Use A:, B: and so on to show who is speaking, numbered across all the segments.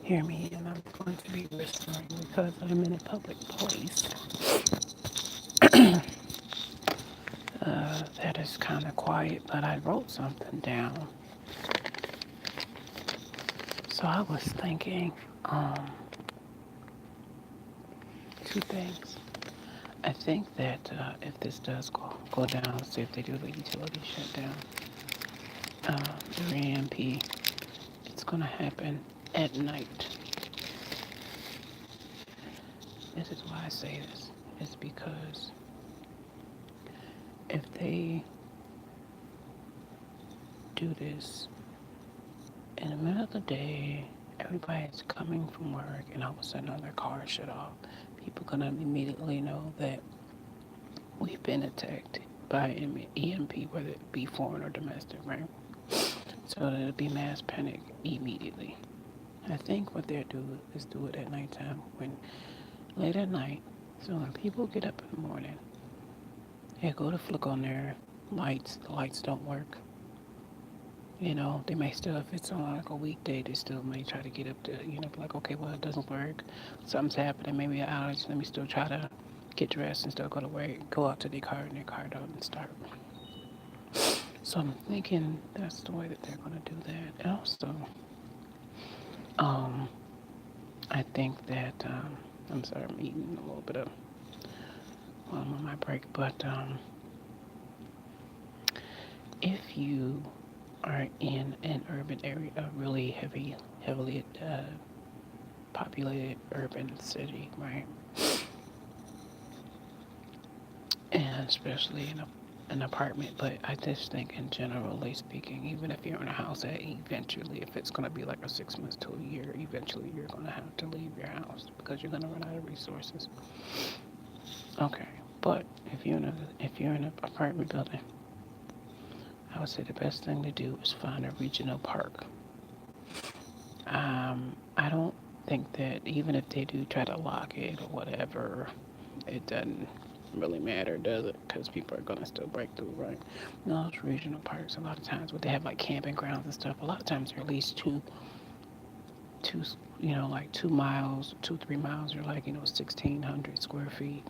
A: hear me, and I'm going to be whispering because I'm in a public place that is kind of quiet, but I wrote something down. So I was thinking two things. I think that if this does go down, say if they do the utility shutdown, during EMP, it's going to happen at night. This is why I say this. It's because if they do this in the middle of the day, everybody's coming from work, and all of a sudden all their cars shut off. People gonna immediately know that we've been attacked by EMP, whether it be foreign or domestic, right? So it'll be mass panic immediately. I think what they'll do is do it at nighttime, when late at night. So when people get up in the morning, they go to flick on their lights. The lights don't work. They may still, if it's on like a weekday, they still may try to get up to, be like, okay, well, it doesn't work. Something's happening, maybe an outage. Let me still try to get dressed and still go to work, go out to their car, and their car doesn't start. So I'm thinking that's the way that they're going to do that. And also, um, I think that, I'm sorry, I'm eating a little bit of while I'm on my break, but if you are in an urban area, a really heavily populated urban city, right? And especially in an apartment, but I just think in generally speaking, even if you're in a house that eventually, if it's going to be like a 6 months to a year, eventually you're going to have to leave your house because you're going to run out of resources. Okay, but if you're in an apartment building, I would say the best thing to do is find a regional park. I don't think that even if they do try to lock it or whatever, it doesn't really matter, does it? Because people are gonna still break through, right? No, those regional parks, a lot of times, what they have like camping grounds and stuff. A lot of times, they're at least two, like 2 miles, 3 miles, or like 1,600 square feet,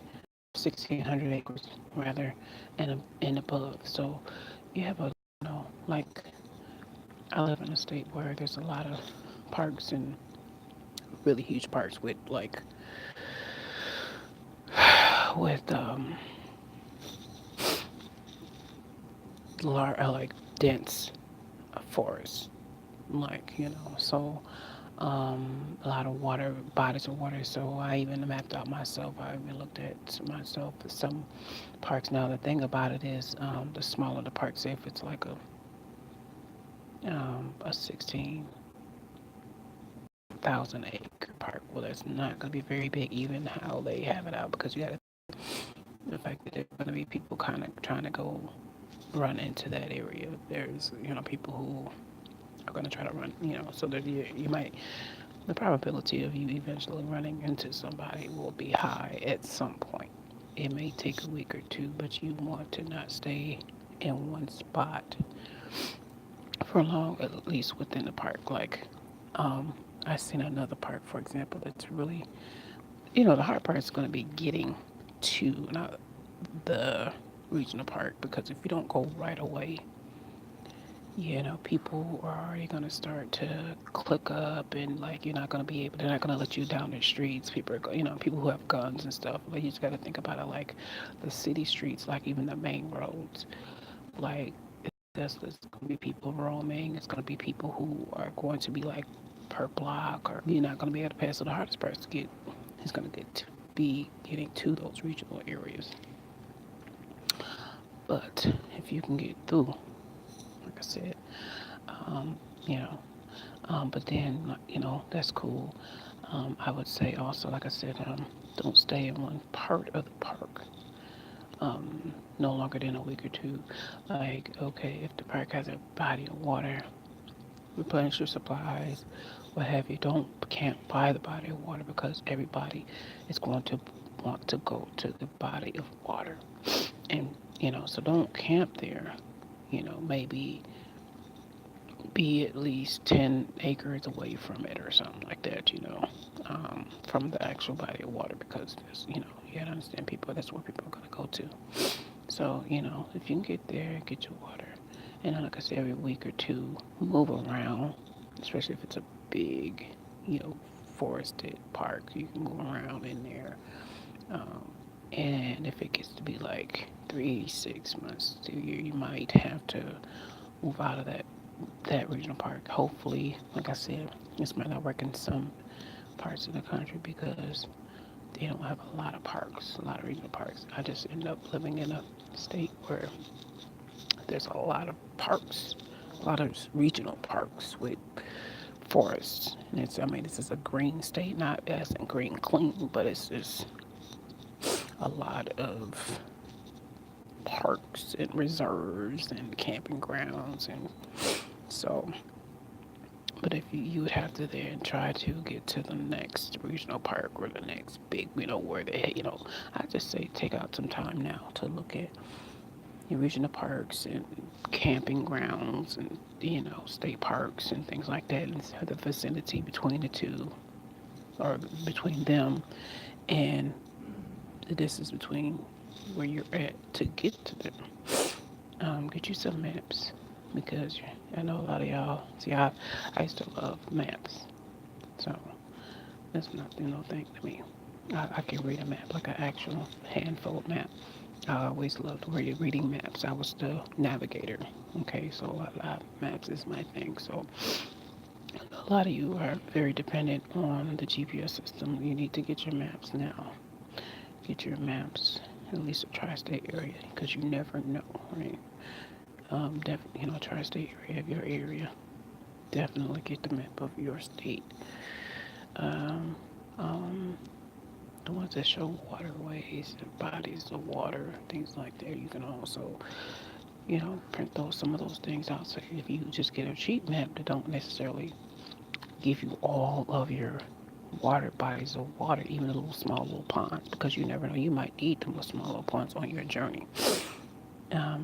A: 1,600 acres rather, and above. So you have like I live in a state where there's a lot of parks and really huge parks with with like dense forests, so a lot of water, bodies of water. So I even mapped out myself. I even looked at myself at some parks. Now the thing about it is, the smaller the park, say if it's like a 16,000 acre park, well, that's not going to be very big, even how they have it out, because you got the fact that there's going to be people kind of trying to go run into that area. There's people who are going to try to run, so that you might, the probability of you eventually running into somebody will be high at some point. It may take a week or two, but you want to not stay in one spot for long, at least within the park. Like, I seen another park, for example, that's really, the hard part is going to be getting to not the regional park, because if you don't go right away, people are already going to start to click up, and like you're not going to be able, they're not going to let you down the streets. People are, people who have guns and stuff. But you just got to think about it like the city streets, like even the main roads. Like, there's going to be people roaming. It's going to be people who are going to be like per block, or you're not going to be able to pass. So the hardest part to get is going to be getting to those regional areas. But if you can get through, like I said, um, you know, but then, that's cool. I would say also, like I said, don't stay in one part of the park no longer than a week or two. Like, okay, if the park has a body of water, replenish your supplies, what have you. Don't camp by the body of water, because everybody is going to want to go to the body of water. And, so don't camp there. Maybe be at least 10 acres away from it or something like that, from the actual body of water because, you gotta understand people, that's where people are gonna go to. So, if you can get there, get your water. And then, like I said, every week or two, move around, especially if it's a big, forested park, you can move around in there. Um, and if it gets to be like 3, 6 months to a year, you might have to move out of that regional park. Hopefully, like I said, this might not work in some parts of the country because they don't have a lot of parks, a lot of regional parks. I just end up living in a state where there's a lot of parks, a lot of regional parks with forests. And this is a green state, not as in green clean, but it's just a lot of parks and reserves and camping grounds. And so, but if you would have to then try to get to the next regional park or the next big, where I just say take out some time now to look at your regional parks and camping grounds and, state parks and things like that, and the vicinity between the two or between them and the distance between where you're at to get to them. Get you some maps because I know a lot of y'all. See, I used to love maps, so that's not no thing to me. I can read a map like an actual handfold map. I always loved reading maps. I was the navigator. Okay, so maps is my thing. So a lot of you are very dependent on the GPS system. You need to get your maps now. Get your maps, at least a tri-state area, because you never know, right? Definitely, tri-state area of your area. Definitely get the map of your state. Um, um, the ones that show waterways and bodies of water, things like that. You can also, print some of those things out. So if you just get a cheap map that don't necessarily give you all of your water bodies of water, even a small little ponds, because you never know, you might need them little small little ponds on your journey.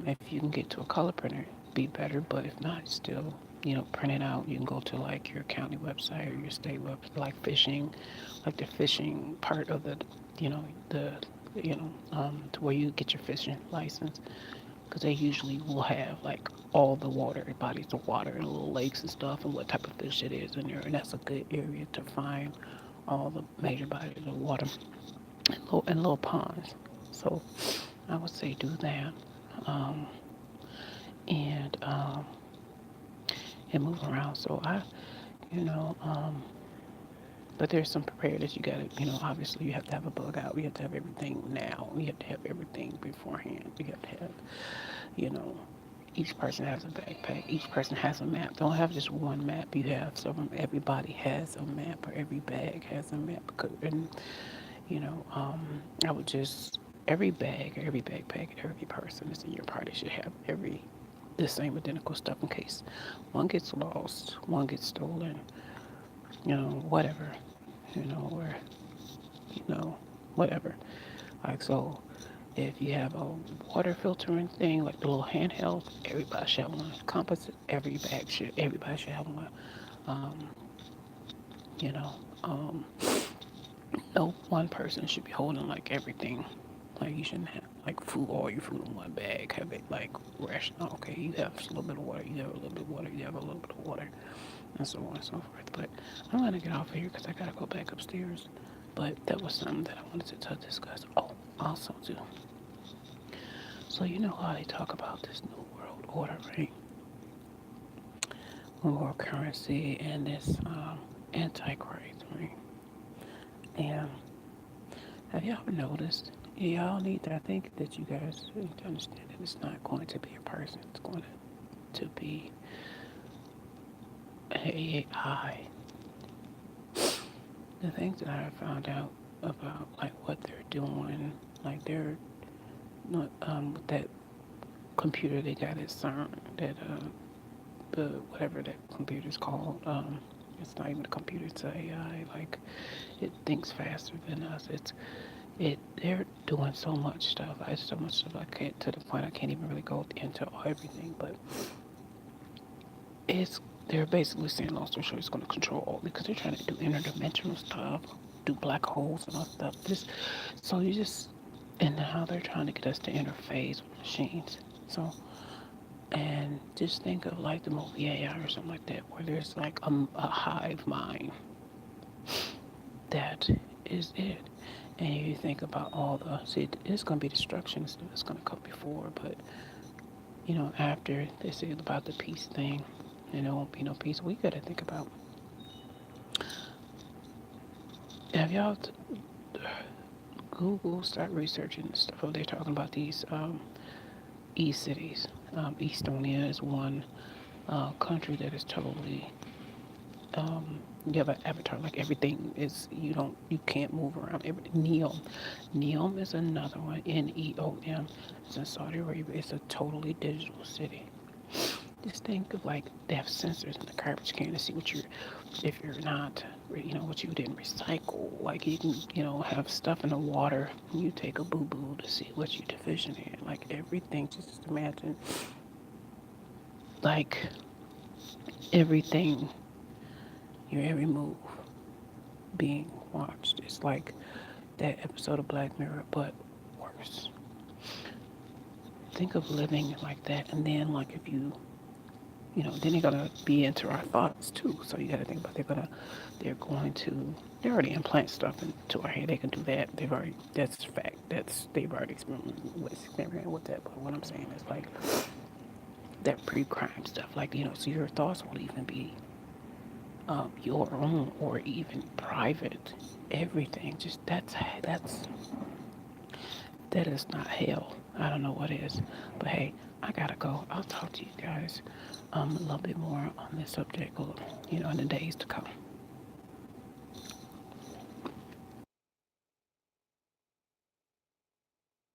A: If you can get to a color printer, be better. But if not, still, print it out. You can go to like your county website or your state website, like fishing, like the fishing part of the, to where you get your fishing license. Because they usually will have like all the water, bodies of water, and little lakes and stuff, and what type of fish it is in there. And that's a good area to find all the major bodies of water and little ponds. So I would say do that. Um, and and move around. So you know, um, but there's some preparedness you gotta, obviously you have to have a bug out. You have to have everything now. You have to have everything beforehand. You have to have, you know, each person has a backpack. Each person has a map. Don't have just one map. You have some. Everybody has a map, or every bag has a map. And I would just every bag, every backpack, every person that's in your party should have the same identical stuff in case one gets lost, one gets stolen, whatever, or whatever. Like so, if you have a water filtering thing, like the little handheld, everybody should have one. Compass, everybody should have one. Um, you know, um, no one person should be holding like everything. Like you shouldn't have like all your food in one bag. Have it like ration. Okay, you have a little bit of water. You have a little bit of water. You have a little bit of water, and so on and so forth. But I'm gonna get off of here because I gotta go back upstairs. But that was something that I wanted to discuss. Oh, also too. So you know how they talk about this new world order, right? World currency and this antichrist, right? And have y'all noticed? Y'all need to. I think that you guys need to understand that it's not going to be a person. It's going to be AI. The things that I found out about, like what they're doing, like they're not with that computer they got at CERN, that the whatever that computer's called. It's not even a computer. It's a AI. Like it thinks faster than us. They're doing so much stuff. It's so much stuff I can't, to the point I can't even really go into everything. But it's they're basically saying long story short, it's going to control all because they're trying to do interdimensional stuff, do black holes and all stuff. This, so you just and how they're trying to get us to interface with machines. So and just think of like the movie AI or something like that, where there's like a hive mind that is it. And you think about all the see, it's going to be destruction and stuff that's going to come before, but after they say about the peace thing, and there won't be no peace. We got to think about have y'all Google start researching stuff. Oh, they're talking about these e-cities. Estonia is one country that is totally you have an avatar like everything is you can't move around everything. Neom is another one. Neom. It's in Saudi Arabia. It's a totally digital city. Just think of like they have sensors in the garbage can to see what you're if you're not what you didn't recycle. Like you can have stuff in the water and you take a boo boo to see what you deficient in. Like everything. Just imagine like everything, your every move being watched. It's like that episode of Black Mirror, but worse. Think of living like that, and then like if then they're gonna be into our thoughts too. So you got to think about they already implant stuff into our head. They can do that. That's fact. They've already experimented with that. But what I'm saying is like that pre-crime stuff, like so your thoughts won't even be your own or even private. Everything just that is not hell. I don't know what is. But hey, I gotta go. I'll talk to you guys a little bit more on this subject, in the days to come.